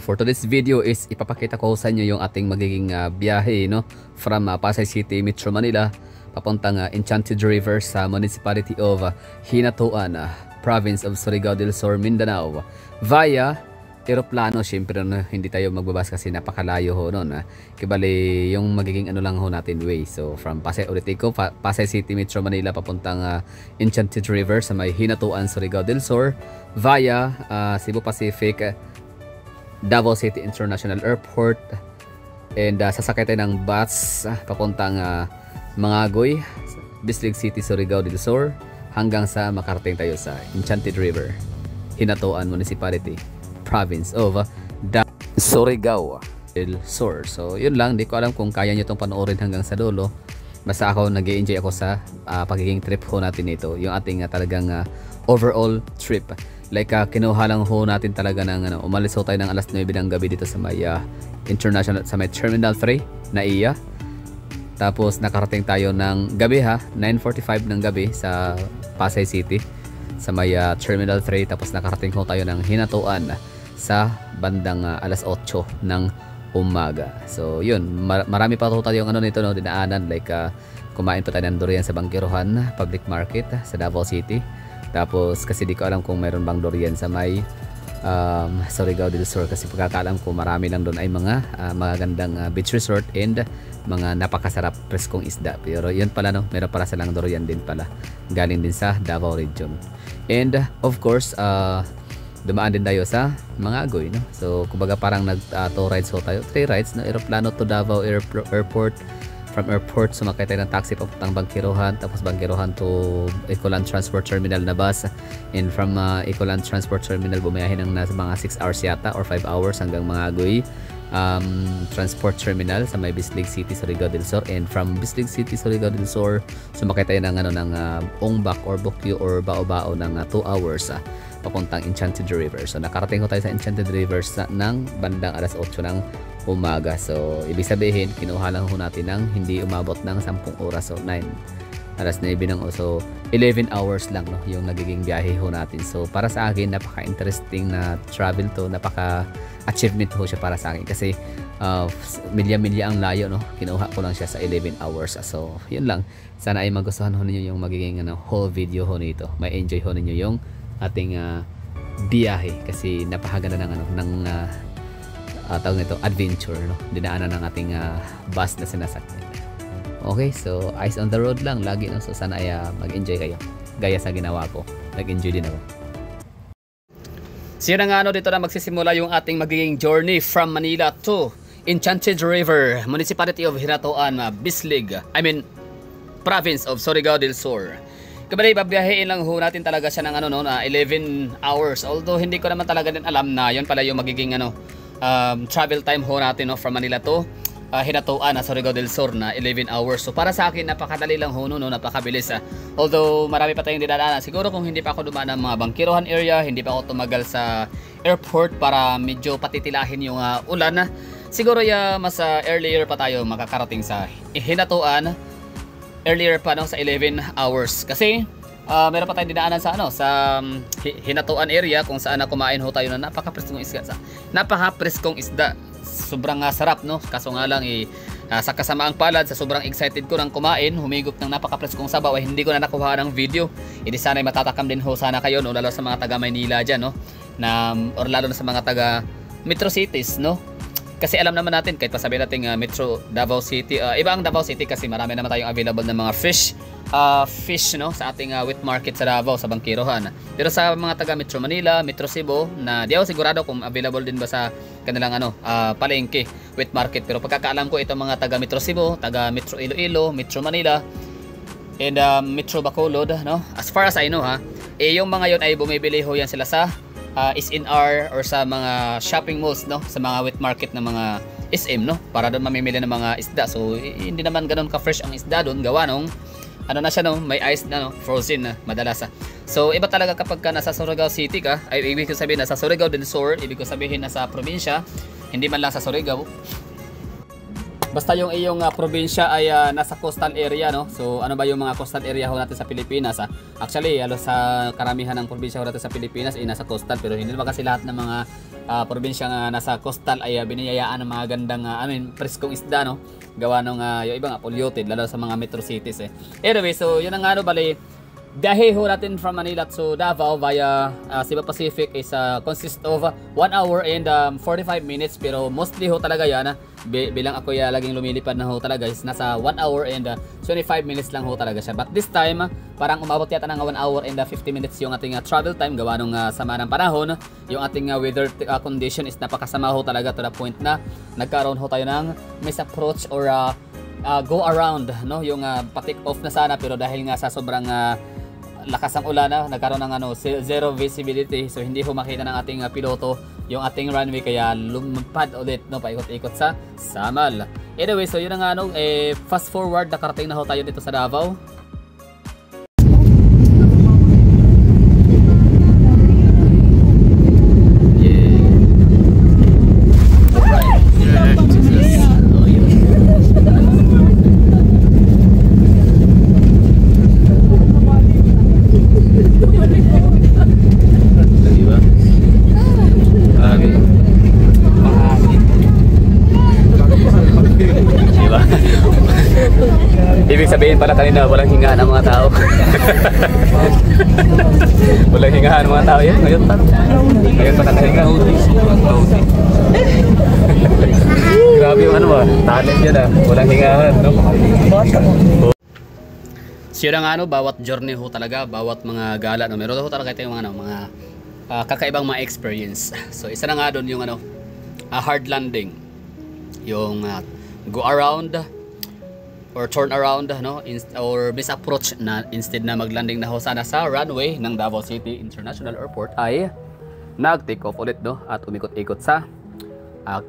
For today's video is ipapakita ko sa inyo yung ating magiging biyahe, no, from Pasay City, Metro Manila papuntang Enchanted River sa Municipality of Hinatuan, Province of Surigao del Sur, Mindanao, via eroplano. Syempre no, hindi tayo magbabas kasi napakalayo ho noon. Kibali yung magiging ano lang ho natin way. So from Pasay Uritico, Pasay City, Metro Manila papuntang Enchanted River sa may Hinatuan, Surigao del Sur via Cebu Pacific, Davao City International Airport, and sasakay tayo ng bus papuntang Mangagoy, Bislig City, Surigao del Sur hanggang sa makarating tayo sa Enchanted River, Hinatuan Municipality, Province of Surigao del Sur. So yun lang, di ko alam kung kaya nyo itong panoorin hanggang sa dulo. Basta ako nag-enjoy ako sa pagiging trip ho natin ito, yung ating talagang overall trip. Like kinuha lang ho natin talaga ng umalis ho tayo ng alas 9 ng gabi dito sa may international, sa may Terminal 3 na iya. Tapos nakarating tayo ng gabi 9:45 ng gabi sa Pasay City sa may Terminal 3. Tapos nakarating ho tayo ng Hinatuan sa bandang alas 8 ng umaga. So yun, marami pa ho tayong nito no, dinaanan, like kumain pa tayo ng durian sa Bangkirohan Public Market sa Davao City. Tapos kasi di ko alam kung mayroon bang durian sa may Surigao del Sur, kasi pagkakaalam ko marami lang doon ay mga magagandang beach resort and mga napakasarap preskong isda. Pero yun pala no, meron pala silang durian din pala galing din sa Davao region. And of course dumaan din tayo sa Mangagoy, no. So kumbaga parang nag 2 rides ho tayo, 3 rides no, aeroplano to Davao Airport. From airport, sumakay tayo ng taxi papuntang Bangkirohan, tapos Bangkirohan to Ecoland Transport Terminal na bus, and from Ecoland Transport Terminal bumiyahe ng nasa mga 6 hours yata or 5 hours hanggang Mangagoy Transport Terminal sa may Bislig City, Surigao del Sur, and from Bislig City, Surigao del Sur sumakay tayo ng ng Ongbak or Bukyo or Bao-Bao ng 2 hours papuntang Enchanted River. So nakarating ko tayo sa Enchanted River ng bandang alas 8 ng umaga. So ibig sabihin kinuha lang ho natin ng hindi umabot ng 10 oras, so alas 9 ng so 11 hours lang no, yung nagiging biyahe ho natin. So para sa akin napaka-interesting na travel to, napaka-achievement ho siya para sa akin kasi milya-milya ang layo no, kinuha ko lang siya sa 11 hours. So yun lang, sana ay magustuhan ho ninyo yung magiging whole video ho nito, may enjoy ho ninyo yung ating biyahe kasi napakaganda ng tawag nito adventure no, dinaanan ng ating bus na sinasakyan. Okay, so eyes on the road lang lagi no, so sana ay mag-enjoy kayo gaya sa ginawa ko, nag-enjoy din ako. So yun nga dito na magsisimula yung ating magiging journey from Manila to Enchanted River, Municipality of Hinatuan, Bislig, Province of Surigao del Sur. Kabali, babiyahin lang ho natin talaga siya ng 11 hours. Although hindi ko naman talaga din alam na yun pala yung magiging travel time ho natin no, from Manila to Hinatuan, Surigao del Sur na 11 hours. So para sa akin napakadali lang ho no, napakabilis. Although marami pa tayong dinadaanan. Siguro kung hindi pa ako dumaan ng mga Bangkirohan area, hindi pa ako tumagal sa airport para medyo patitilahin yung ulan, siguro mas earlier pa tayo makakarating sa Hinatuan, earlier pa no, sa 11 hours kasi meron pa tayong dinaanan sa sa Hinatuan area kung saan kumain ho tayo na napaka-preskong isda. Sobrang sarap no, kaso nga lang sa kasamaang palad, sa sobrang excited ko nang kumain, humigop ng napaka-preskong sabaw ay hindi ko na nakuha ng video. Hindi sana matatakam din ho sana kayo no, lalo sa mga taga Maynila dyan no, or lalo na sa mga taga Metro Cities no. Kasi alam naman natin, kahit pasabihin natin Metro Davao City, iba ang Davao City kasi marami naman tayong available na mga fish no, sa ating wet market sa Davao, sa Bangkirohan. Pero sa mga taga Metro Manila, Metro Cebu, na di ako sigurado kung available din ba sa kanilang palengke, wet market. Pero pagkakaalam ko, itong mga taga Metro Cebu, taga Metro Iloilo, Metro Manila, and Metro Bacolod, no? As far as I know yung mga yon ay bumibili ho yan sila sa SNR or sa mga shopping malls no, sa mga wet market na mga SM no, para doon mamimili ng mga isda. So hindi naman ganoon ka-fresh ang isda doon, gawa nung na siya no, may ice na no, frozen na madalas. So iba talaga kapag ka nasa Surigao City ka, ay ibig ko sabihin nasa Surigao del Sur, ibig ko sabihin nasa probinsya, hindi man lang sa Surigao. Basta yung iyong probinsya ay nasa coastal area no. So ano ba yung mga coastal area ho natin sa Pilipinas Actually, sa karamihan ng probinsya ho natin sa Pilipinas ay nasa coastal, pero hindi naman kasi lahat ng mga probinsya nga nasa coastal ay biniyayaan ng mga gandang preskong isda, no, gawa nung yung iba nga polluted lalo sa mga metro cities Anyway, so yun ang bali biyahe ho natin from Manila to Davao via Cebu Pacific is consist of 1 hour and 45 minutes, pero mostly ho talaga yan bilang ako laging lumilipad na ho talaga is nasa 1 hour and 25 minutes lang ho talaga siya. But this time parang umabot yata ng 1 hour and 50 minutes yung ating travel time gawa nung sama ng panahon. Yung ating weather condition is napakasama ho talaga to the point na nagkaroon ho tayo ng misapproach or go around, no, yung pa-take off na sana, pero dahil nga sa sobrang lakas ang ulan nagkaroon ng zero visibility, so hindi ho makita ng ating piloto yung ating runway, kaya lumipad ulit, no, paikot-ikot sa Samal. Anyway, so yun ang fast forward, nakarating na ho tayo dito sa Davao. Ibig sabihin pala kanina walang hingahan ang mga tao. Walang hingahan ang mga tao yan. Ngayon pa nakahinga. Grabe yung talent yan walang hingahan, no? So yun ang bawat journey ho talaga, bawat mga gala, no, meron ho talaga tayong mga kakaibang mga experience. So isa na nga doon yung hard landing, yung go around or turn around, no, or misapproach na instead na maglanding na ho sana sa runway ng Davao City International Airport ay nag-take off ulit, no, at umikot-ikot sa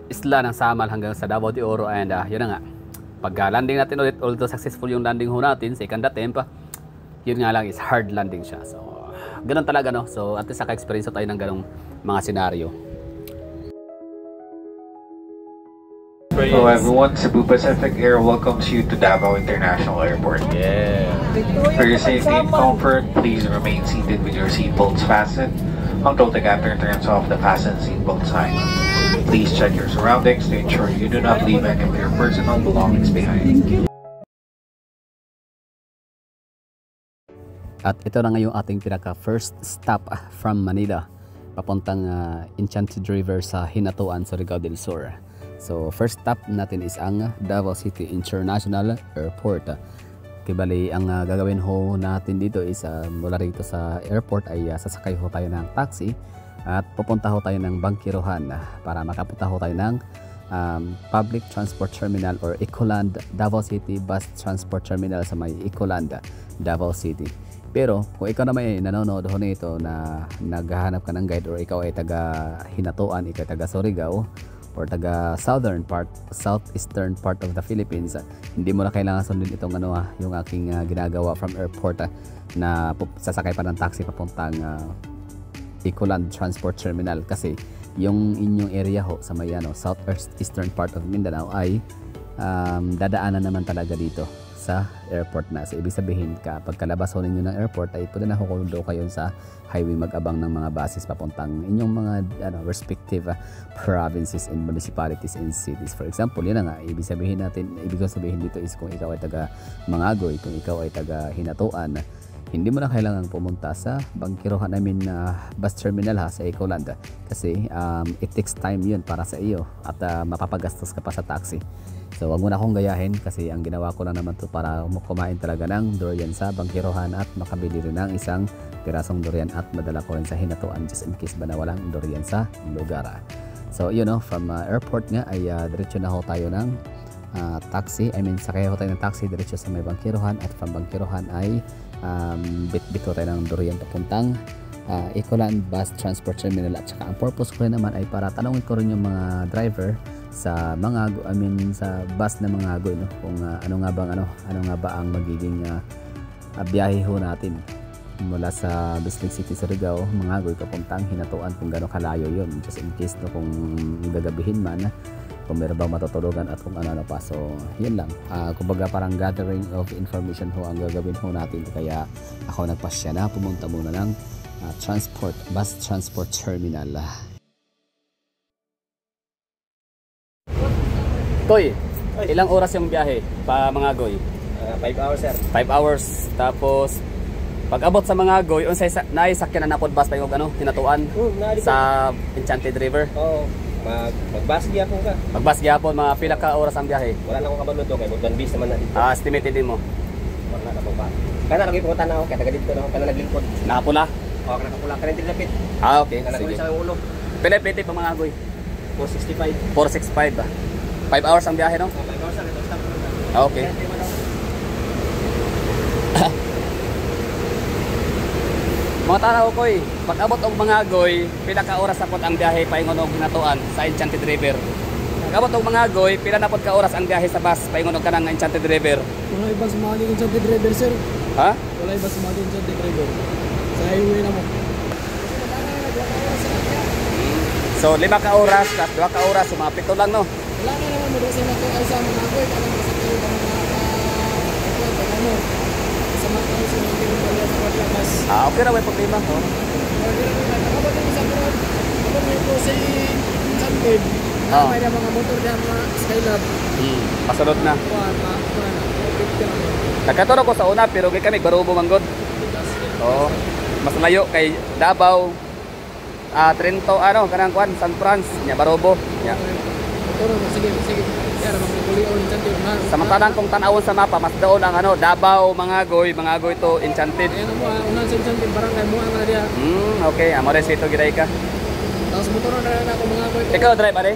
isla ng Samal hanggang sa Davao de Oro. And yun na nga, pag landing natin ulit, although successful yung landing ho natin, second attempt, yun nga lang is hard landing siya. So ganun talaga, no, so at least naka-experience tayo ng ganung mga senaryo. Hello everyone, Cebu Pacific Air welcomes you to Davao International Airport. Yeah. For your safety and comfort, please remain seated with your seatbelts fastened until the captain turns off the fasten seatbelt sign. Please check your surroundings to ensure you do not leave any of your personal belongings behind. At ito na ngayong ating pinaka first stop from Manila papuntang Enchanted River sa Hinatuan, Surigao del Sur. So first stop natin is ang Davao City International Airport. Kibali ang gagawin ho natin dito is mula rito sa airport ay sasakay ho tayo ng taxi at pupunta ho tayo ng Bangkirohan para makapunta ho tayo ng Public Transport Terminal or Ecoland Davao City Bus Transport Terminal sa may Ecoland Davao City. Pero kung ikaw naman ay nanonood ho nito na naghahanap ka ng guide or ikaw ay taga Hinatuan, ikaw ay taga Surigao or taga southeastern part of the Philippines, hindi mo na kailangan sundin itong yung aking ginagawa from airport na sasakay pa ng taxi papuntang Ecoland Transport Terminal, kasi yung inyong area ho sa may southeastern part of Mindanao ay dadaanan naman talaga dito sa airport na. So ibig sabihin pagkalabas ho ninyo ng airport ay pwede na hukulo kayo sa highway mag-abang ng mga buses papuntang inyong mga respective provinces and municipalities and cities. For example, yun na nga, ibig sabihin dito is kung ikaw ay taga Mangagoy, kung ikaw ay taga Hinatuan, hindi mo na kailangan pumunta sa Bangkirohan bus terminal sa Ecoland, kasi it takes time yun para sa iyo at mapapagastos ka pa sa taxi. So wag mo na akong gayahin, kasi ang ginawa ko lang naman to para kumain talaga ng durian sa Bangkirohan at makabili rin ng isang pirasong durian at madala ko rin sa Hinatuan just in case ba na walang durian sa lugar. So from airport nga ay diretso na ho tayo ng sakay ho tayo ng taxi diretso sa may Bangkirohan, at from Bangkirohan ay bit-bit ho tayo ng durian papuntang Ecoland Bus Transport Terminal. At saka ang purpose ko rin naman ay para tanongin ko rin yung mga driver sa sa bus na Mangagoy, no, kung ano nga ba ang magiging biyahe ho natin mula sa Bislig City, Surigao, Mangagoy papuntang Hinatuan, kung gaano kalayo yun, just in case kung gagabihin man, kung meron bang matutulugan at kung ano pa. So yun lang, kumbaga parang gathering of information ho ang gagawin ho natin, kaya ako nagpasya na pumunta muna ng bus transport terminal. Koy, ilang oras yung biyahe pa Mangagoy? 5 hours, sir. 5 hours. Tapos pag abot sa Mangagoy, unsay naisakyan na nakod bus pa yung hinatuan sa Enchanted River? Oo. Mag-bus gyapon ka. Mag-bus gyapon, mga pila ka oras ang biyahe? Wala na akong kabalo to kay Budban bis naman na dito. Estimated din mo. Wala na ko pa. Kana lagi ko tanaw kay taga dito no, kana naglingkod. Nakapula? Oo, kana kapula kana dilapit. Okay, Kana ko sige. sa ulo. Pila plate pa Mangagoy? 465. 465 ba? 5 hours ang biyahe, no? 5 hours na ito stop. Okay. Mga tanaw ko pag abot og Mangagoy, pila ka oras na pod ang biyahe paingon og hinatuan sa Enchanted River. Pag abot og Mangagoy, pila na pod ka oras ang biyahe sa bus paingon og kanang Enchanted River. Wala iba sa mga Enchanted River, sir. Ha? Wala iba sa mga Enchanted River. Sa highway na mo. So 5 ka oras, plus 2 ka oras, so mga 7 lang, no? Wala na naman mo sa mga ay sa mga agoy. Parang sa kayo ba mga ano. Sa mga kayo sa mga kaya sa Paglamas. Okay na, may problema. Oh. Nakabot din sa Paglamas. Kapag may po si Enchanted. May na mga motor na mga Skylab. Pasunod na. Kuhan, mga Nagkaturo ko sa una, pero kay kami, Barubo Manggod. Oo. Mas layo kay Davao. Trento, kanang kuan, San Franz, nya Barubo. Nya. Sige. Sir, mga kulion Enchanted na. Samantalang kung tanawon sa mapa, mas doon ang Davao, Mangagoy to Enchanted. Ayan mo, unang sa Enchanted, barangay mo ang dia. Okay, amo rin sito giday ka. Tapos motor na rin ako mga agoy. Ikaw drive are?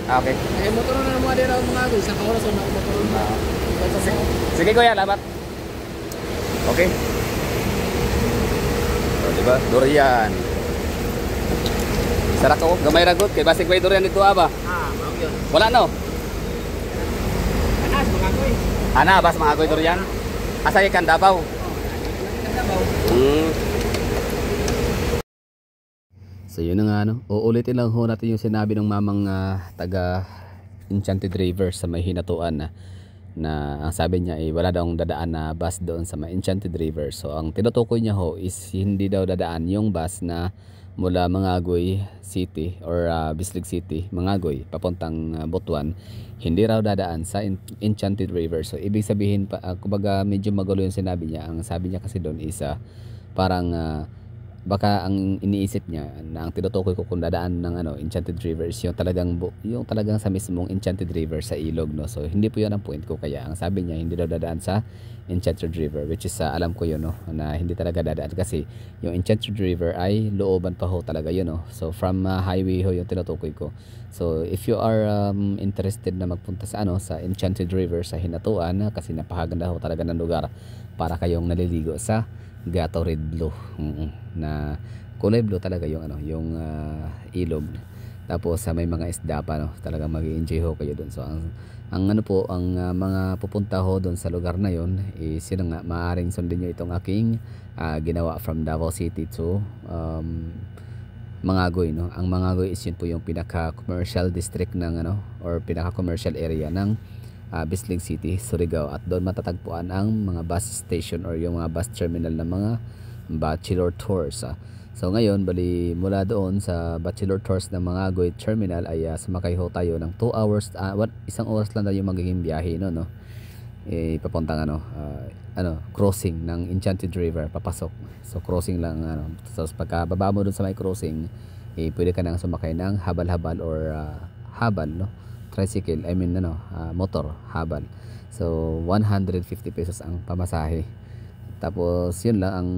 Okay. Eh, motor na mga dia mga agoy. Sa oras na ako motor na. Sige kuya, labat. Okay. So, diba? Durian. Sarap ko, gamay ragot kay basig may durian dito aba. Mao yun. Wala no. Anas mga koy. Ana bas mga agoy durian. Asa ikan Davao. So yun na nga uulitin lang ho natin yung sinabi ng mamang taga Enchanted River sa may hinatuan na ang sabi niya ay wala daw dadaan na bus doon sa may Enchanted River. So ang tinutukoy niya ho is hindi daw dadaan yung bus na mula Mangagoy City or Bislig City, Mangagoy papuntang Butuan, hindi raw dadaan sa Enchanted River. So ibig sabihin kumbaga medyo magulo yung sinabi niya. Ang sabi niya kasi doon is parang baka ang iniisip niya na ang tinutukoy ko kung dadaan ng Enchanted River is yung talagang sa mismong Enchanted River sa ilog, no. So hindi po 'yun ang point ko, kaya ang sabi niya hindi daw dadaan sa Enchanted River, which is alam ko 'yun, no, na hindi talaga dadaan kasi yung Enchanted River ay looban pa ho talaga 'yun, no. So from highway ho yung tinutukoy ko. So if you are interested na magpunta sa sa Enchanted River sa Hinatuan, kasi napakaganda ho talaga ng lugar para kayong naliligo sa Gatorade Blue. Na kulay blue talaga yung yung ilog. Tapos may mga isda pa, no. Talagang mag-enjoy ho kayo doon. So ang mga pupunta ho doon sa lugar na yon is yun nga, maaaring sundin niyo itong aking ginawa from Davao City to Mangagoy, no. Ang Mangagoy is yun po yung pinaka-commercial district ng or pinaka-commercial area ng Bislig City, Surigao, at doon matatagpuan ang mga bus station or yung mga bus terminal ng mga bachelor tours. So ngayon, bali mula doon sa bachelor tours ng Mangagoy terminal ay sumakay ho tayo ng 2 hours, 1 oras lang daw yung magiging biyahe, no. Papuntang crossing ng Enchanted River papasok. So crossing lang so pagkababa mo doon sa may crossing, pwede ka nang sumakay ng habal-habal or habal, no. Tricycle, motor, habal. So 150 pesos ang pamasahe. Tapos yun lang ang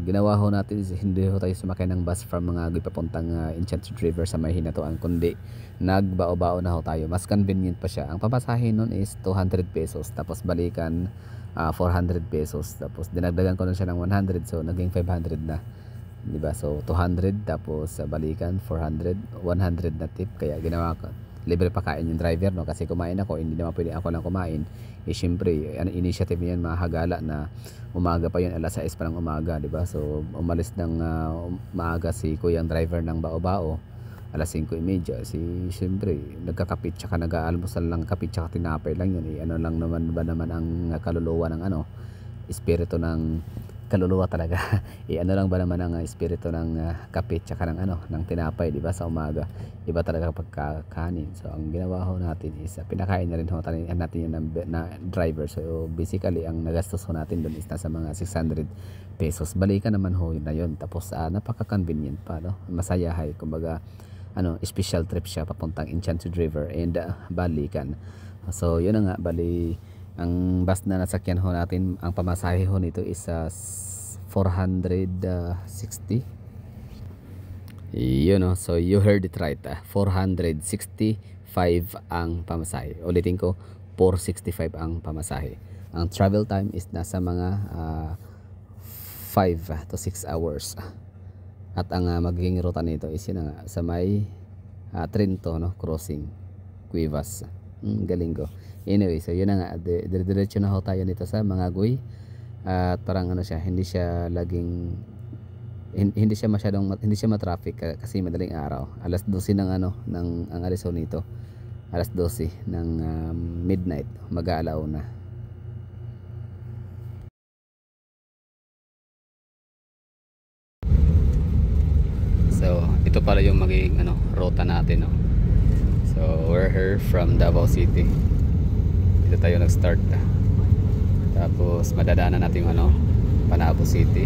ginawa ho natin is hindi ho tayo sumakay ng bus from Mangagoy papuntang Enchanted River sa may Hinatuan, kundi nagbao-bao na ho tayo. Mas convenient pa siya. Ang pamasahe nun is 200 pesos, tapos balikan 400 pesos, tapos dinagdagan ko na siya ng 100, so naging 500 na, diba? So 200 tapos balikan 400, 100 na tip. Kaya ginawa ko libre pa kain yung driver, no, kasi kumain ako, hindi naman pwede ako lang kumain. Syempre initiative niyan, mahagala na umaga pa yun, alas 6 pa ng umaga, diba? So umalis ng maaga si kuyang driver ng Bao-Bao, alas 5:30. Syempre nagkakapit tsaka nag-aalmusal lang, kapit tsaka tinapay lang yun. Lang naman ba naman ang kaluluwa ng espiritu ng kaluluwa talaga. Ano lang ba naman ang espiritu ng kape tsaka ng ng tinapay, di ba, sa umaga. Iba talaga kapag kanin. So ang ginawa ho natin is pinakain na rin ho natin yung na driver. So basically ang nagastos ho natin doon is nasa mga 600 pesos. Balikan naman ho na yun. Tapos napaka-convenient pa, no? Masayahay, kumbaga special trip siya papuntang Enchanted River and balikan. So yun na nga, bali ang bus na nasakyan ho natin, ang pamasahe ho nito is 460. Yun, no? So you heard it right, 465 ang pamasahe. Ulitin ko, 465 ang pamasahe. Ang travel time is nasa mga 5 to 6 hours. At ang magiging ruta nito is yun nga, sa may Trinto, no? Crossing Cuevas. Galing ko. Anyway, so yun na nga, diretso na ho tayo nito sa Mangagoy. At parang siya, hindi siya hindi siya matraffic kasi madaling araw. Alas 12 ng ang alis ho nito. Alas 12 ng midnight, mag-aalaw na. So ito pala yung magiging ruta natin, no? So we're here from Davao City. Dito tayo nag-start. Tapos madadaanan natin yung Panabo City.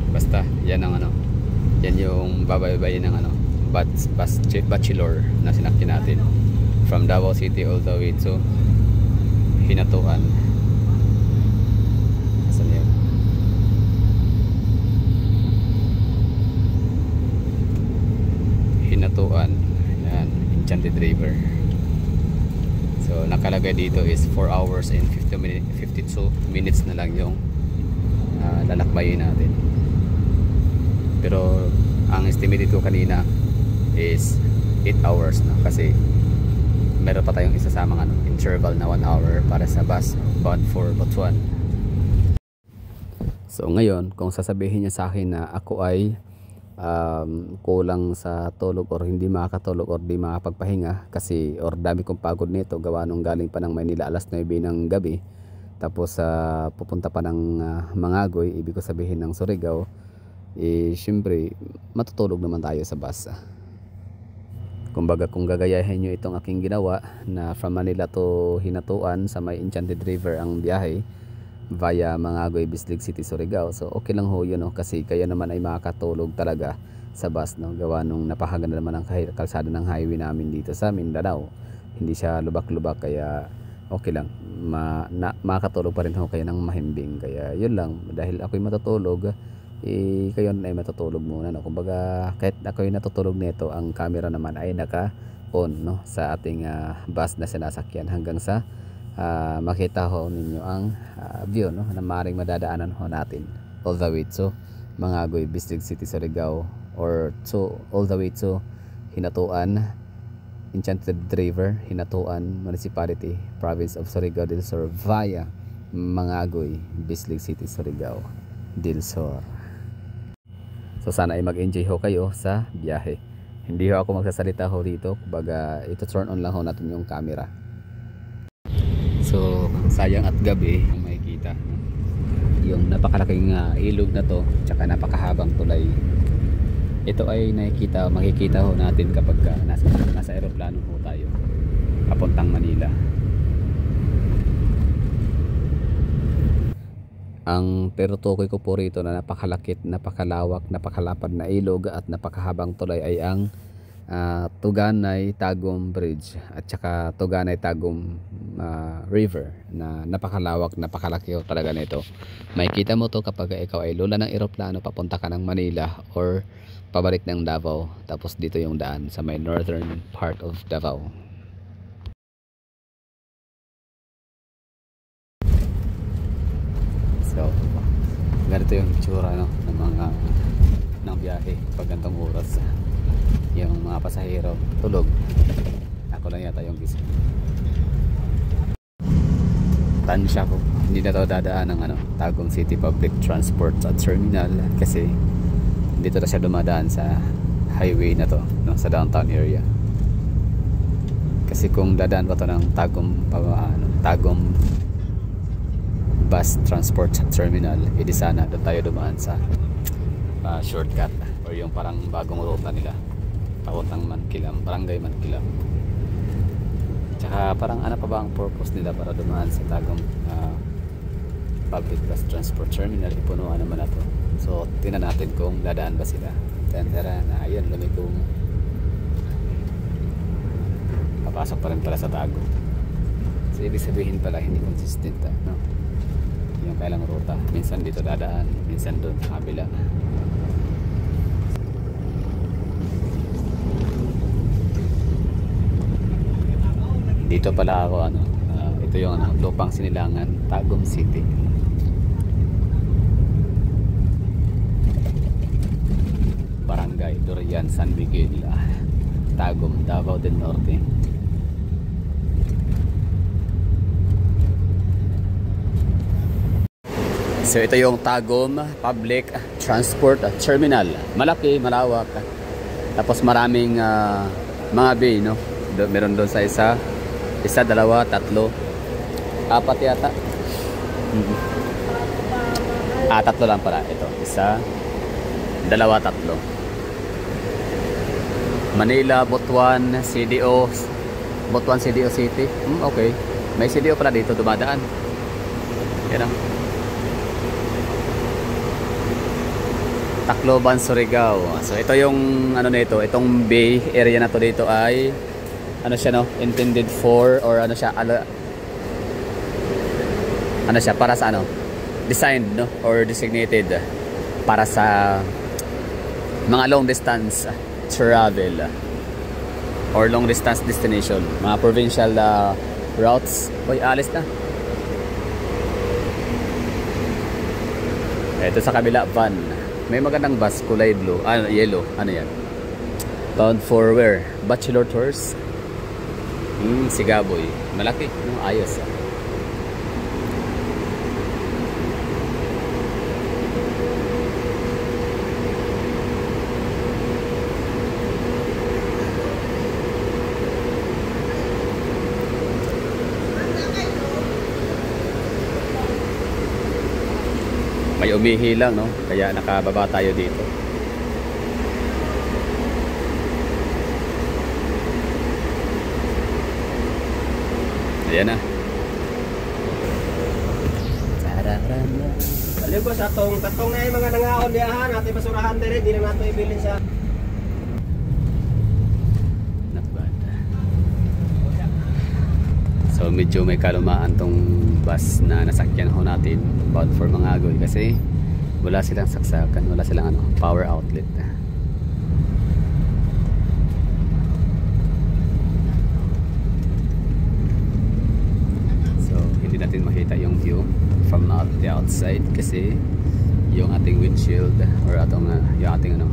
Basta yan ang yan yung babaybayin ng bachelor na sinakyan natin from Davao City all the way to Hinatuan. Asan yun? Hinatuan. Yan, Enchanted River. So nakalagay dito is 4 hours and 52 minutes na lang yung lalakbayin natin. Pero ang estimated ko kanina is 8 hours na, kasi meron pa tayong isasamang interval na 1 hour para sa bus bound for Butuan. So ngayon, kung sasabihin niya sa akin na ako ay kulang sa tulog or hindi makakatulog or di makapagpahinga kasi or dami kong pagod nito gawa nung galing pa ng Maynila alas 9 ng gabi, tapos pupunta pa ng Mangagoy, ibig ko sabihin ng Surigao, syempre matutulog naman tayo sa bus. Kumbaga kung gagayahin nyo itong aking ginawa na from Manila to Hinatuan sa may Enchanted River ang biyahe via Mangagoy, Bislig City, Surigao, so okay lang ho yun, no? Kasi kayo naman ay makakatulog talaga sa bus, no? Gawa nung napakaganda naman ang kalsada ng highway namin dito sa Mindanao, hindi siya lubak-lubak, kaya okay lang, makakatulog pa rin ho kayo ng mahimbing. Kaya yun lang, dahil ako'y matutulog, kayo ay matutulog muna, no? Kumbaga kahit ako'y natutulog nito, ang camera naman ay naka-on, no? Sa ating bus na sinasakyan hanggang sa makita ho ninyo ang view, no? Na maaaring madadaanan ho natin all the way to Mangagoy, Bislig City, Surigao, or all the way to Hinatuan, Enchanted River, Hinatuan Municipality, Province of Surigao del Sur via Mangagoy, Bislig City, Surigao del Sur. So sana ay mag-enjoy ho kayo sa biyahe. Hindi ho ako magsasalita ho dito, kumbaga ito turn on lang ho natin yung camera. So sayang at gabi ang makikita yung napakalaking ilog na to, tsaka napakahabang tulay. Ito ay makikita ho natin kapag nasa aeroplano ho tayo papuntang Manila. Ang tinutukoy ko po rito na napakalakit, napakalawak, napakalapad na ilog at napakahabang tulay ay ang Tuganay Tagum Bridge at saka Tuganay Tagum River, na napakalawak, napakalaki talaga nito. Makikita mo to kapag ikaw ay lula ng eroplano papunta ka ng Manila or pabalik ng Davao, tapos dito yung daan sa may northern part of Davao. So ganito yung itsura, no, ng biyahe pag gantong oras. Yung mga pasahero tulog, ako lang yata yung gising. Tansya ko, hindi na to dadaan ng Tagum City Public Transport Terminal kasi dito na siya dumadaan sa highway na to, no, sa downtown area. Kasi kung dadaan pa to ng Tagum bus transport terminal, edi sana doon tayo dumaan sa shortcut or yung parang bagong ruta nila papuntang Mankilam, Barangay Mankilam. Tsaka parang ano pa ba ang purpose nila para dumaan sa Tagum public bus transport terminal? Ipunuan naman na to. So tingnan natin kung dadaan ba sila. Tara na, ayun, lumikong papasok pa rin pala sa Tagum. So ibig sabihin pala hindi consistent, no? Yung kailang ruta, minsan dito dadaan, minsan doon sa kabila. Dito pala ako, ano, ito yung Lupang Sinilangan, Tagum City. Barangay Durian, San Miguel, Tagum, Davao del Norte. So ito yung Tagum Public Transport Terminal. Malaki, malawak. Tapos maraming mga bay, no? Meron doon sa isa, dalawa, tatlo, apat yata. Tatlo lang pala. Ito, isa, dalawa, tatlo. Manila, Butuan, CDO, Butuan CDO City. Okay. May CDO pala dito dumadaan. Yan ang Tacloban, Surigao. So ito yung ano nito, itong bay area na to dito ay ano siya, no, intended for, or ano siya, ano siya, para sa ano, designed, no, or designated para sa mga long distance travel or long distance destination, mga provincial routes. Oy, alis na. Ito sa kabila, van. May magandang bus, kulay blue, yellow, ano yan? Bound for where? Bachelor Tours. Sigaboy. Malaki, no? Ayos. May umihi lang, no? Kaya nakababa tayo dito. Ayan na. Baliw ko sa tatong na yung mga nangaon diyahan, ating basurahan dire, di na nato ibilin sa Not bad. So medyo may kalumaan tong bus na nasakyan ho natin, bound for Mangagoy, kasi wala silang saksakan, wala silang ano, power outlet. So hindi natin makita yung view from the outside kasi yung ating windshield or yung ating ano,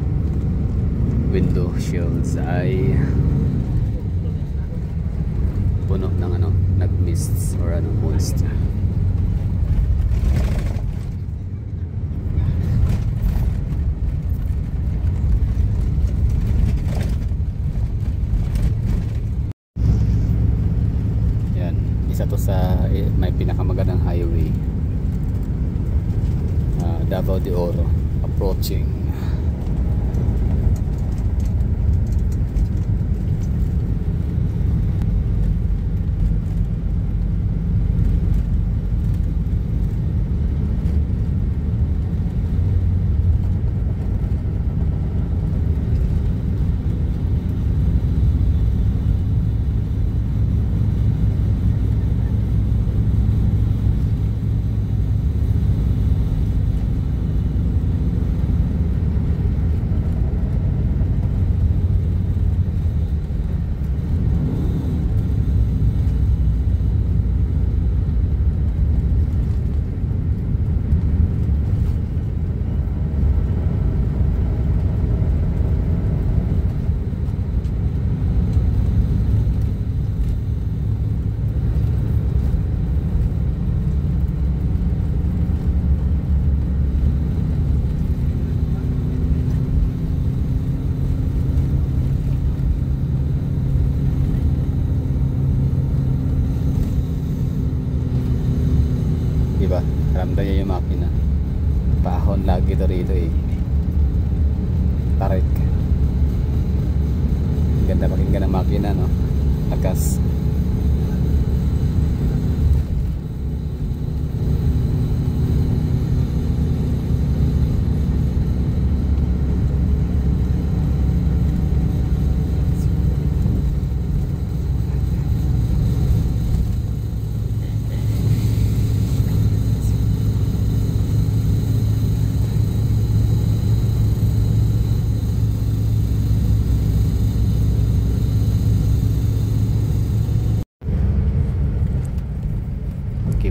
window shields ay puno ng ano, nag-mist or ano, moist. Yan, isa to sa may pinakamagandang highway, Davao de Oro approaching. Ramdam niya yung makina. Pahon lagi ito rito eh. Tarik. Ganda pakinggan ng makina, no? Lakas.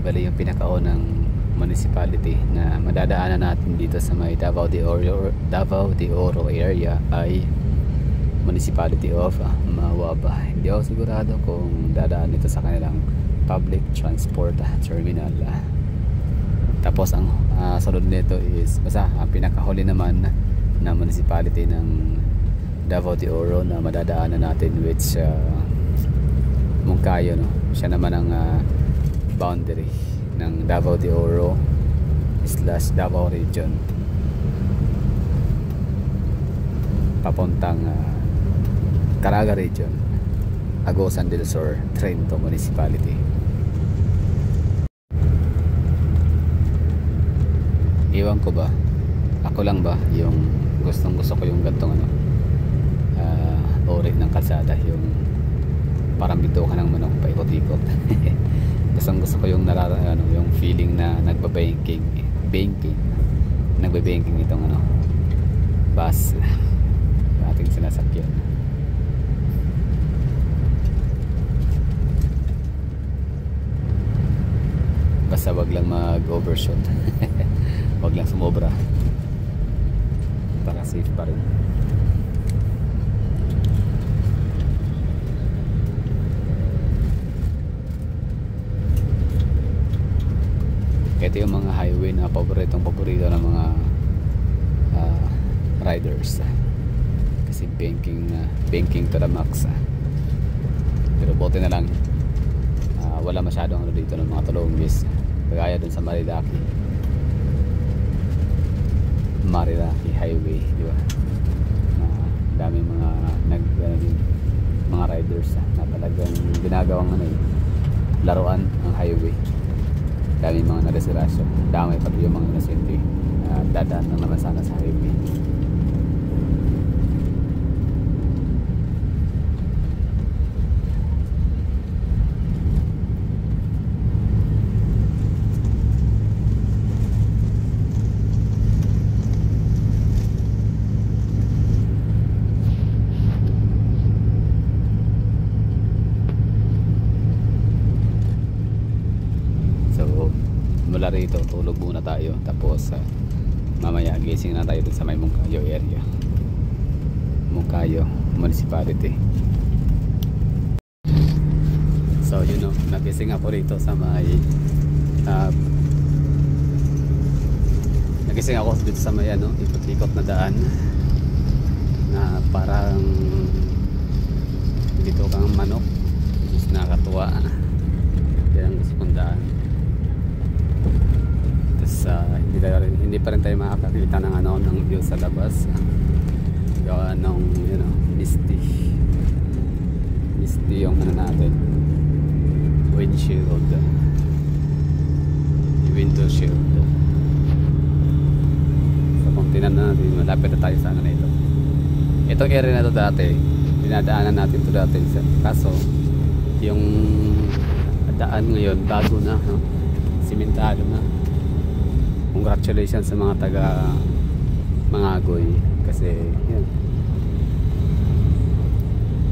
Bali yung pinakaunang municipality na madadaanan natin dito sa may Davao de Oro area ay Municipality of Mawaba. Hindi ako sigurado kung dadaan ito sa kanilang public transport terminal. Tapos ang sunod nito is basta ang pinakahuli naman na municipality ng Davao de Oro na madadaanan natin, which Moncayo, no? Siya naman ang boundary ng Davao de Oro / Davao region papuntang Caraga region, Agusan del Sur, Trento Municipality. Iwan ko ba, ako lang ba yung gusto ko yung gantong ori ng kalsada, yung parang bito ka ng manok paikot-ikot. Gusto ko yung yung feeling na nagba-banking itong bus ating sinasakyan. Basta wag lang mag-overshoot. Wag lang sumobra para safe pa rin. Ito yung mga highway na paborito ng mga riders, kasi banking to the max. Pero buti na lang wala masyadong dito ng mga tulunggis kagaya dun sa Marilaki highway, di ba? Daming mga mga riders na talagang ginagawang laruan ang highway. Dami mga nareserasyon, damay pa yung mga nasinti, dadaan lang naman sana sa highway. Mula rito tulog muna tayo, tapos mamaya gising na tayo dun sa may Moncayo area, Moncayo Municipality. So nagising ako rito sa may nagising ako dito sa may ikot-ikot na daan na parang dito kang manok, which is nakakatuwa. Yan ang gusto kong daan. Hindi pa rin tayo makakakita ng ng view sa labas. Gawa ng misty yung natin, windshield, window shield. So kung tinan natin, malapit na tayo sa na ito. Itong area na ito dati, dinadaanan natin ito dati, kaso yung daan ngayon bago na, simentado na. Congratulations sa mga taga Mangagoy, kasi yan,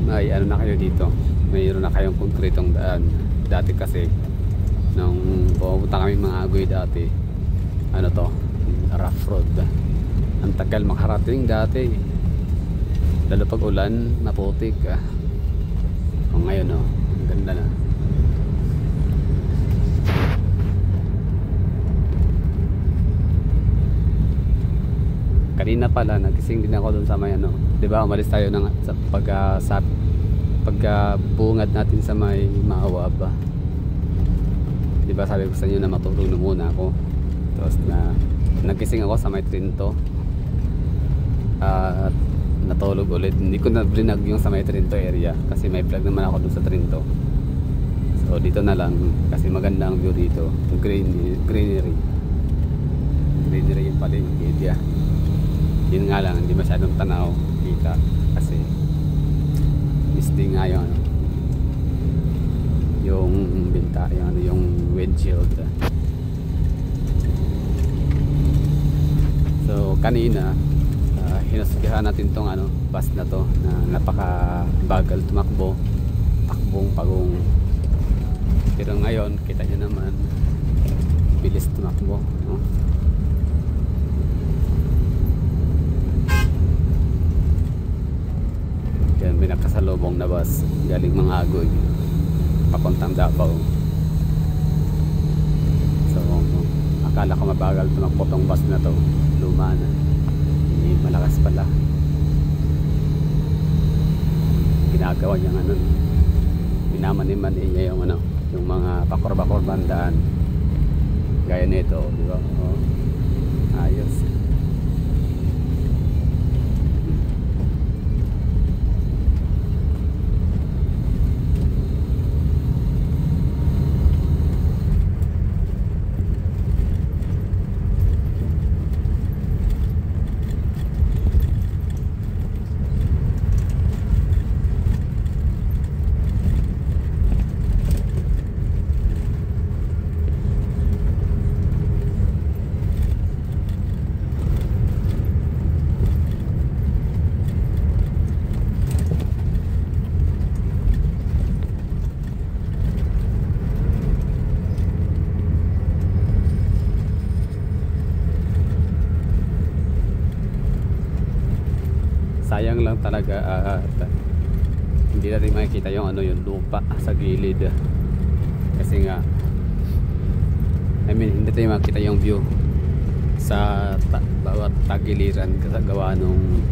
may na kayo dito, mayroon na kayong konkretong daan. Dati kasi nung pumunta kami Mangagoy dati, rough road, ang tagal makarating dati, lalo pag ulan, maputik. Ngayon ang ganda na. Kanina pala nagising din ako doon sa may 'di ba? Umalis tayo sa pagkabungad natin sa may Mawaba. 'Di ba sabi ko sa inyo na matulog na muna ako. Tapos nagising ako sa may Trinto at natulog ulit. Hindi ko na blinag yung sa may Trinto area kasi may vlog naman ako dun sa Trinto. So dito na lang kasi maganda ang view dito. Greenery yung pala yung area. Yun nga lang, hindi masyadong tanaw kita kasi misty nga yung binta, yung windshield. So kanina hinasukihan natin tong bus na to na napakabagal tumakbo, takbong pagong, pero ngayon kita nyo naman bilis tumakbo, no? Yan, binakasalubong na bus galing Mangagoy papuntang Davao. So akala ko mabagal tumakbo tong bus na to, luma na, hindi malakas pala. Ginagawa niya minamani-mani niya yung mga pakurba-kurbang daan gaya nito, di ba? Ayos. Sayang lang talaga at hindi natin makikita yung yung lupa sa gilid kasi nga hindi natin makikita yung view sa bawat tagiliran kasi gawa nung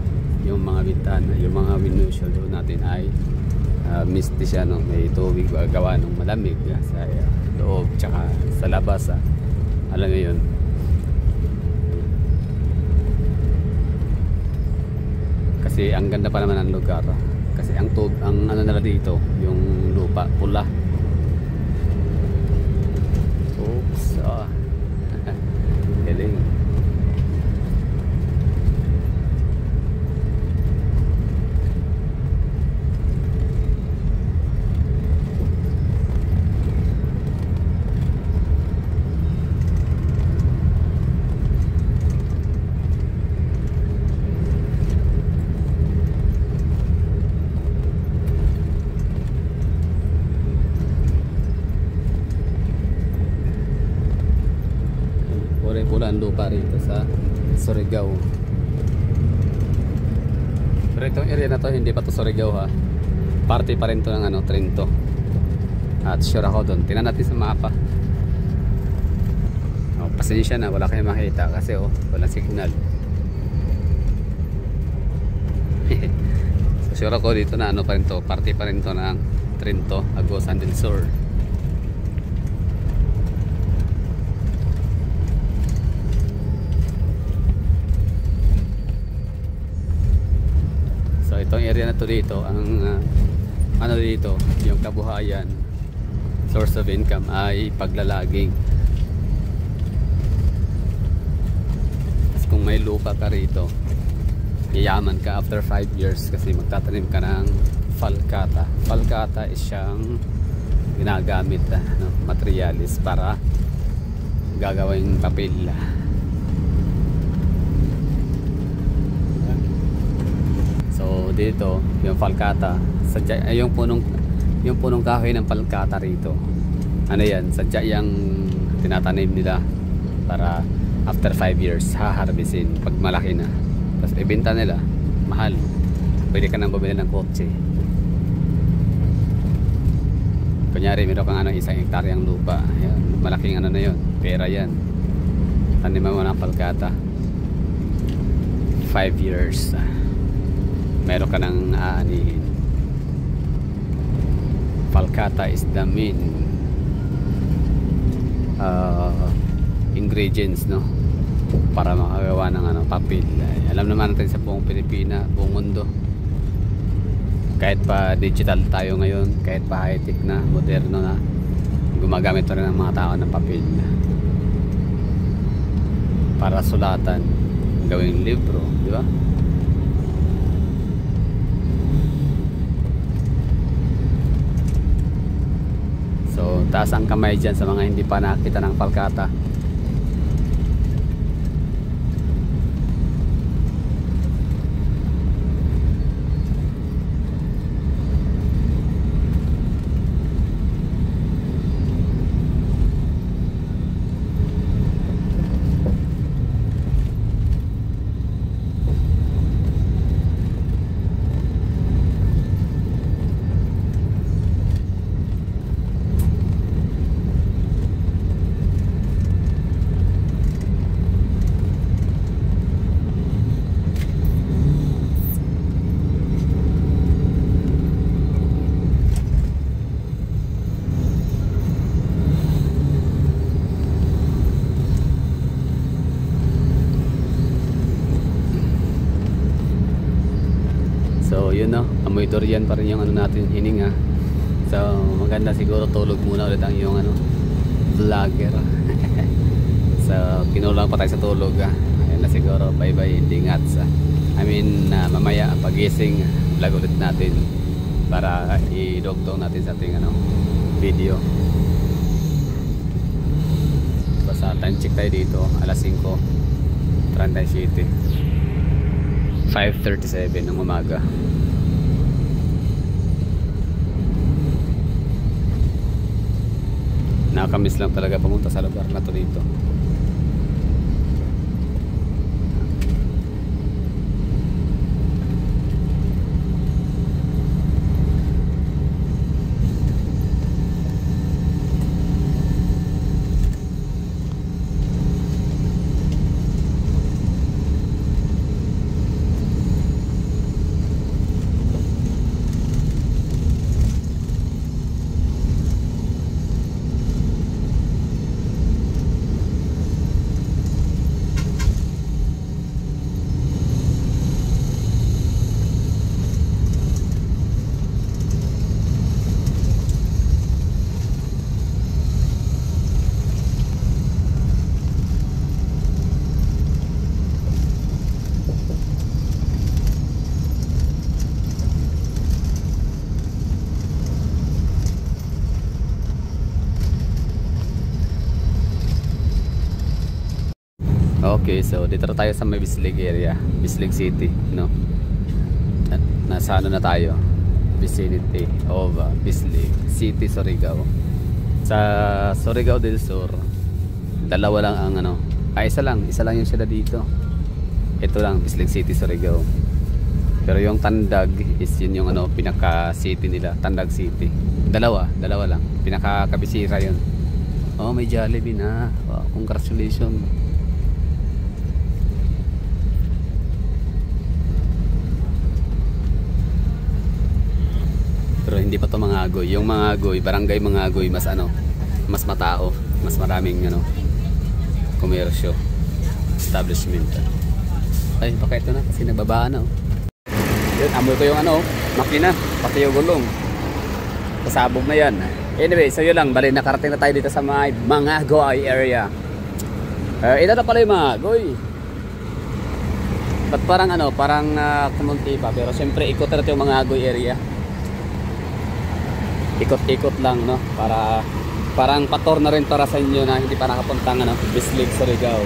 yung mga bintana, yung mga windows doon natin ay misty siya, may tubig gawa nung malamig sa loob tsaka sa labas alam mo yun. Kasi ang ganda pa naman ng lugar kasi ang nila dito yung lupa pula. Oops, galing. Pulang lupa rito sa Surigao. Pero itong area na to hindi pa to Surigao ha. Parte pa rin to ng Trinto. At sure ako doon. Tingnan natin sa mapa. Pasensya na wala kayong makita kasi walang signal. So sure ako dito na pa rin to. Parte pa rin to ng Trinto, Agusan del Sur. Itong area na to dito, ang dito, yung kabuhayan, source of income ay paglalaging. Tapos kung may lupa ka rito, yayaman ka after 5 years kasi magtatanim ka ng falcata. Falcata is siyang ginagamit materialis para gagawing papel. So dito yung falcata, yung punong kahoy ng falcata rito, yan, sadya yung tinatanim nila para after 5 years haharbisin pag malaki na, tapos ibenta nila mahal, pwede ka nang bumili ng kotse. Kunyari meron kang 1 hektaryang lupa, yan, malaking na yun, pera yan, taniman mo ng falcata 5 years, meron ka nang aanihin. Falcata is the main ingredients, no, para makagawa ng ano, papel. Alam naman natin sa buong Pilipina, buong mundo, kahit pa digital tayo ngayon, kahit pa high-tech na, moderno na, gumagamit pa rin ng mga tao ng papel para sulatan, gawing libro, di ba? So taas ang kamay dyan sa mga hindi pa nakita ng palkata. So yun, no, amoy durian pa rin yung ano natin, hininga. So maganda siguro tulog muna ulit ang yung ano, vlogger. So kinulang pa tayo sa tulog, ayun na siguro, bye bye, ingat sa mamaya pagising vlog ulit natin para i-dugtong natin sa ating ano, video. Basta time check tayo dito, alas 5:37, 5:37 ng umaga. Nakakamiss lang talaga pumunta sa lugar na to dito. Okay, so dito na tayo sa may Bislig area, Bislig City, no? Nasa ano na tayo, vicinity of Bislig City, Surigao. Sa Surigao del Sur, dalawa lang ang ano, isa lang yung sila dito. Ito lang, Bislig City, Surigao. Pero yung Tandag is yun yung ano, pinaka city nila, Tandag City. Dalawa lang, pinaka kabisira yun. Oh, may Jollibee na. Wow, congratulations. Pero hindi pa to Mangagoy. Yung Mangagoy, barangay Mangagoy, mas ano, mas matao, mas maraming ano, komersyo, establishment. Ay, baka ito na kasi nagbabaan na. Yun, amoy ko yung ano, makina, pati yung gulong. Pasabog na yan. Anyway, so yun lang, bali nakarating na tayo dito sa may Mangagoy area. Ito na pala yung Mangagoy. Ba't parang ano, parang kumunti pa, pero syempre ikot na ito yung Mangagoy area. Ikot-ikot lang, no, para parang pator na rin para sa inyo na hindi pa nakapuntang ano, Bislig, Surigao.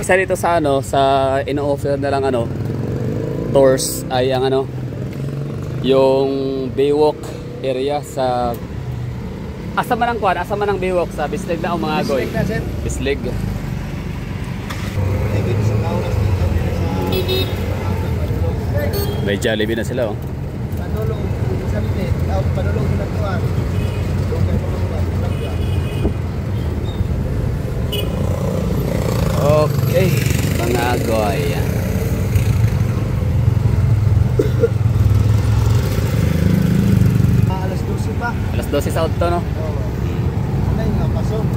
Isa dito sa ano, sa ino-offer na lang ano, tours ay ang ano, yung Baywalk area sa asa man ang Baywalk sa Bislig na o Mangagoy. Bislig. May Jollibee na sila, oh. Okay, Mangagoy. Alas 12 pa. Alas 12 sa auto, no? Oo. Ano yung pasok?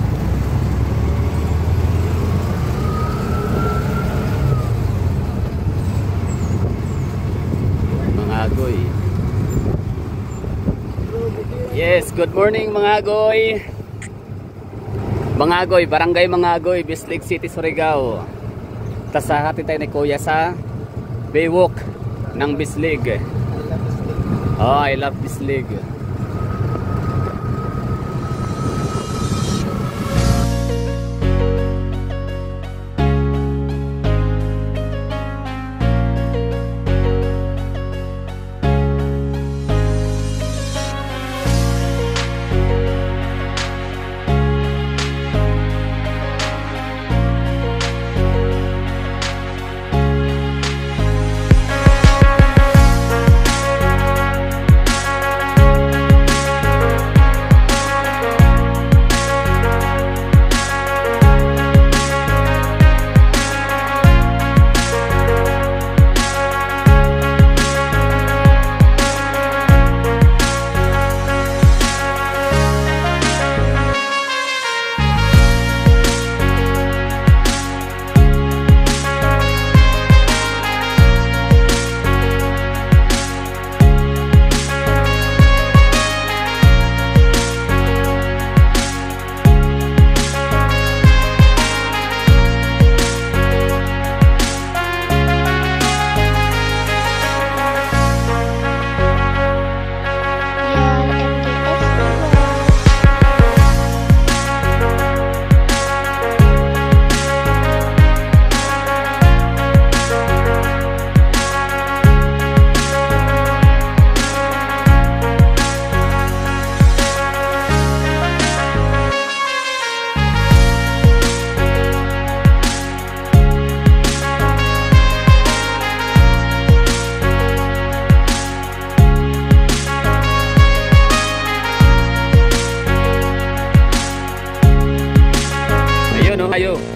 agoy. Yes, good morning mga agoy. Mga agoy, barangay mga agoy, Bislig City, Surigao. Tasahati tayo ni Kuya sa Baywalk ng Bislig. Oh, I love Bislig.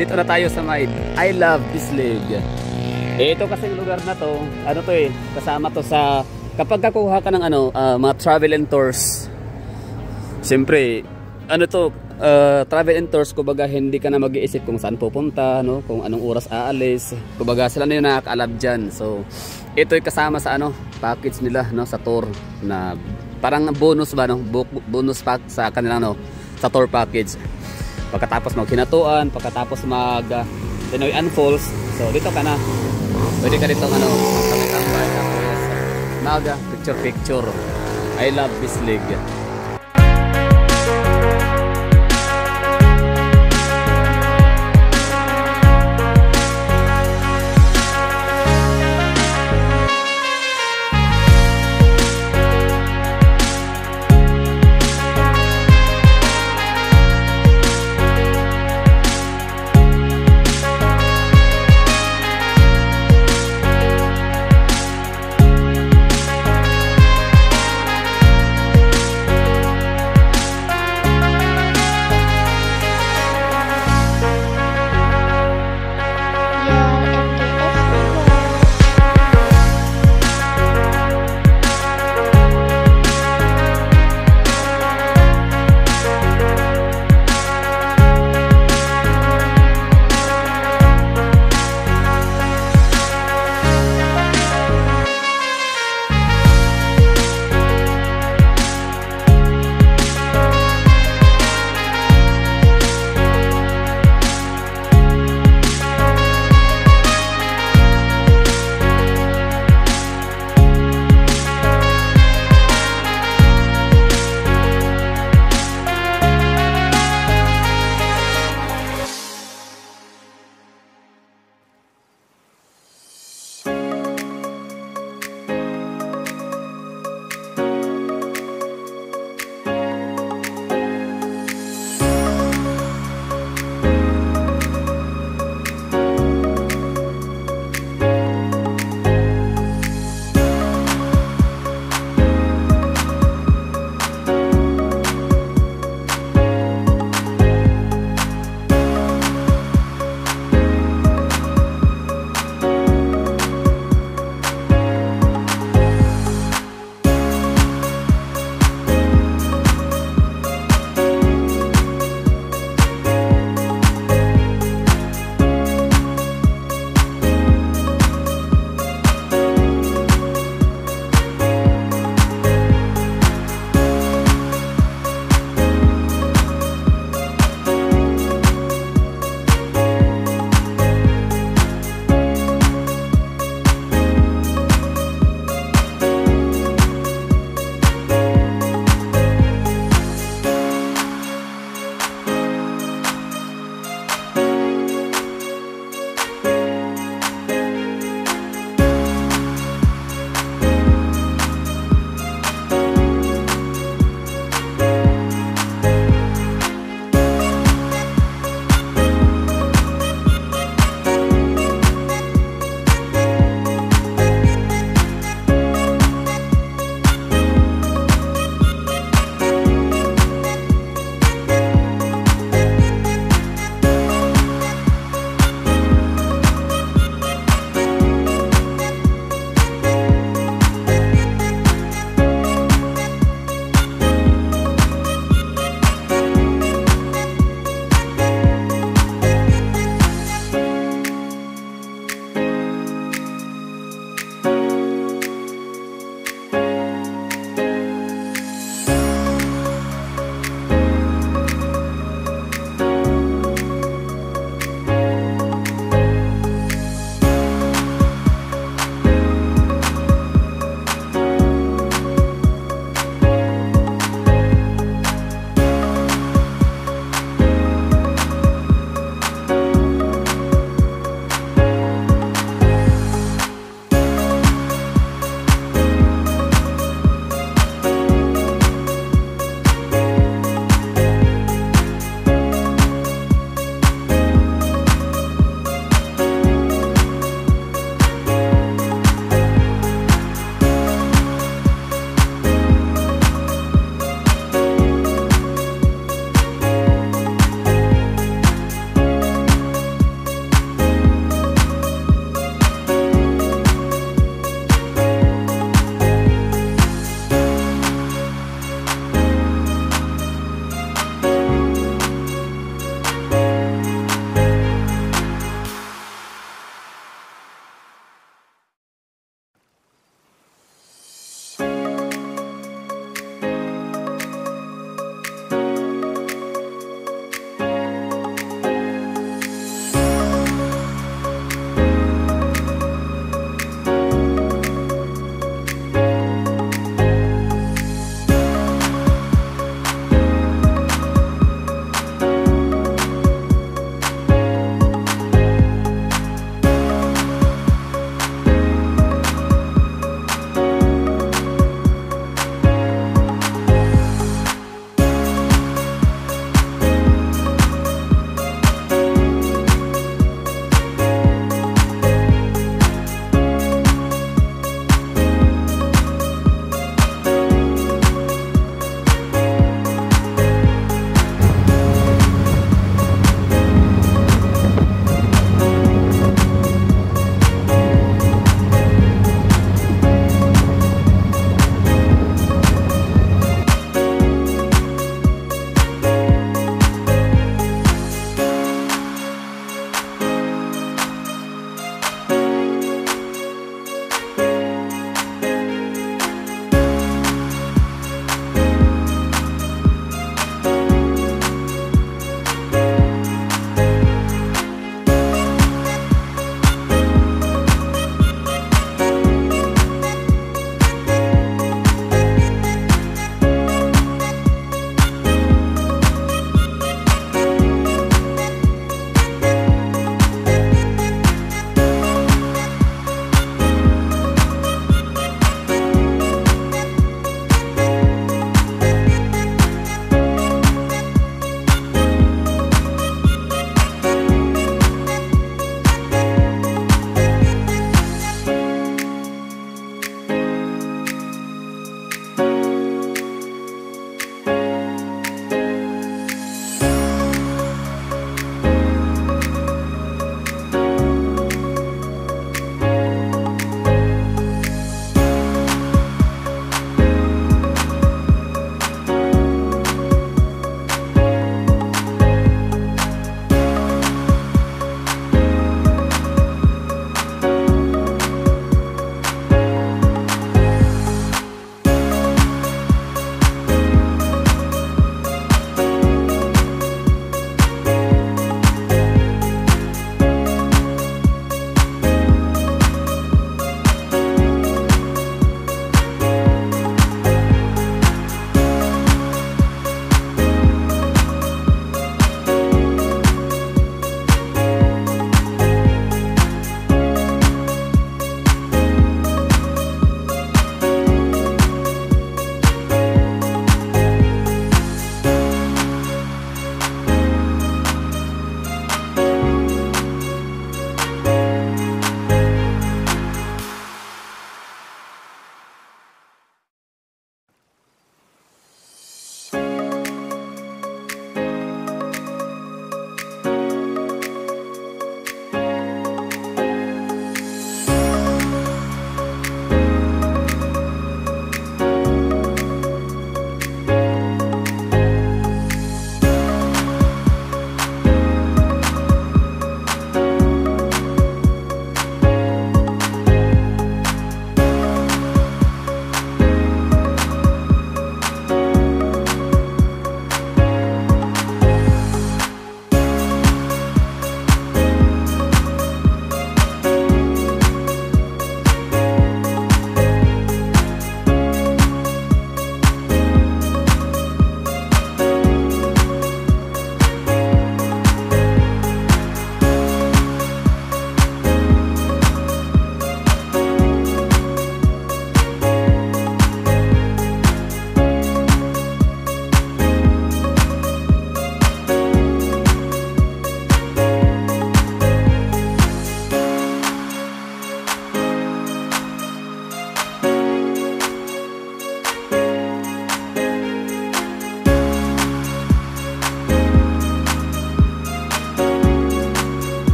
Dito na tayo sa may I love Bislig. Ito kasing lugar na to, ano to kasama to sa kapag kakuha ka ng mga travel and tours. Siyempre, travel and tours, kumbaga hindi ka na mag-iisip kung saan pupunta, no, kung anong oras aalis. Kumbaga sila na yung nakakaalam diyan. So, ito kasama sa package nila, no, sa tour na parang bonus ba, no, bonus pack sa kanilang sa tour package. Pagkatapos maghinatuan, pagkatapos Tinoyan Falls, so dito ka na. Pwede ka dito tambay, picture. I love Bislig.